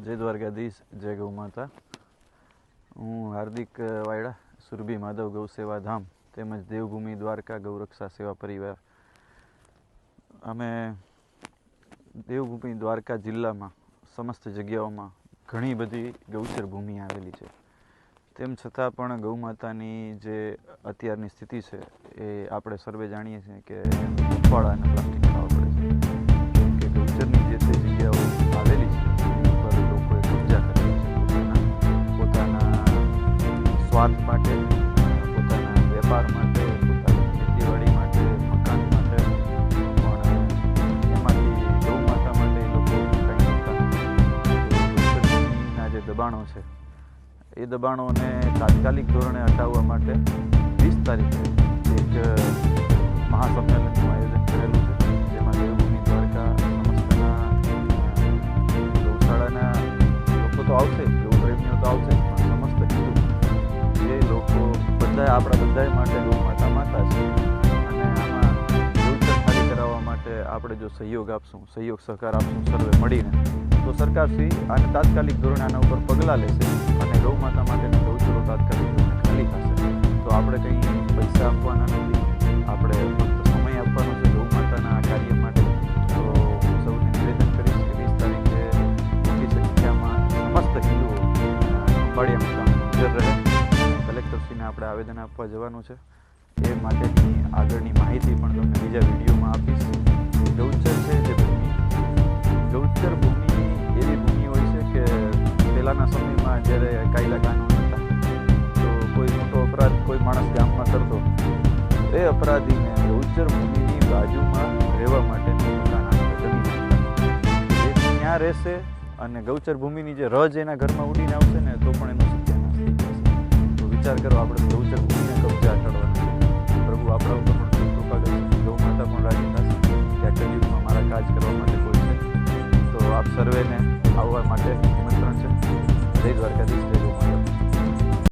જય દ્વારકાધીશ, જય ગૌ માતા. હું હાર્દિક વાયડા, સુરભી માધવ ગૌ સેવા ધામ તેમજ દેવભૂમિ દ્વારકા ગૌરક્ષા સેવા પરિવાર. અમે દેવભૂમિ દ્વારકા જિલ્લામાં સમસ્ત જગ્યાઓમાં ઘણી બધી ગૌચર ભૂમિ આવેલી છે. તેમ છતાં પણ ગૌ માતાની જે અત્યારની સ્થિતિ છે એ આપણે સર્વે જાણીએ છીએ કે ઉફાળા અને પ્લાસ્ટિક ખાવા પડે છે. કે ગૌચરની જે તે જગ્યાઓ આવેલી છે એની ઉપર લોકોએ કબજા કરેલી છે પોતાના સ્વાર્થ માટે, પોતાના વેપાર માટે, પોતાની ખેતીવાડી માટે, મકાન માટે. પણ એમાંથી ગૌ માતા માટે એ લોકો કંઈ કરતા ગૌચરના જે દબાણો છે એ દબાણોને તાત્કાલિક ધોરણે હટાવવા માટે 20 તારીખે એક મહાસંમેલનનું આયોજન કરેલું છે, જેમાં દેવભૂમિ દ્વારકા સમસ્તના ગૌશાળાના લોકો તો આવશે, ગૌપ્રેમીઓ તો આવશે, પણ સમસ્ત હિન્દુ એ લોકો બધા આપણા બધા માટે ગૌ માતા માતા છે. અને આમાં ગૌચર ખાલી કરાવવા માટે આપણે જો સહયોગ આપશું, સહયોગ સહકાર આપશું સર્વે મળીને, તો સરકારશ્રી આને તાત્કાલિક ધોરણે આના ઉપર પગલાં લેશે અને ગૌ માતા માટેના ગૌચરો તાત્કાલિક ધોરણે ખાલી થશે. તો આપણે કંઈ પૈસા આપવાના નથી, આપણે ફક્ત સમય આપવાનો છે ગૌ માતાના આ કાર્ય માટે. તો હું સૌને નિવેદન કરીશ કે 20 તારીખે મોટી સંખ્યામાં સમસ્ત હિન્દુઓ ખંભાળિયા મુકામે હાજર રહે. કલેક્ટરશ્રીને આપણે આવેદન આપવા જવાનું છે. એ માટેની આગળની માહિતી પણ તમને બીજા વિડીયોમાં આપીશ. ગૌચર છે જે ભૂમિ, ગૌચર ભૂમિ એવી ભૂમિ હોય છે કે પહેલાંના સમયમાં જ્યારે કાયદા કાનૂન હતા તો કોઈ મોટો અપરાધ કોઈ માણસ ગામમાં કરતો, એ અપરાધીને ગૌચર ભૂમિની બાજુમાં રહેવા માટેનું મકાન આપણે જમીન આપતા. એ ત્યાં રહેશે અને ગૌચર ભૂમિની જે રજ એના ઘરમાં ઉડીને આવશે ને તો પણ એનો સત્યાનાશ થઈ જશે. તો વિચાર કરો, આપણે ગૌચર ભૂમિને કબજા હટાડવાના છે. પ્રભુ આપણા ઉપર પણ ખૂબ કૃપા કરશે, ગૌ માતા પણ રાજી થશે કે આ કલયુગમાં મારા કાજ કરવા માટે કોઈ છે. તો આપ સર્વેને આવવા માટે નિમંત્રણ છે. જય દ્વારકાધીશ, જય ગૌ માતા.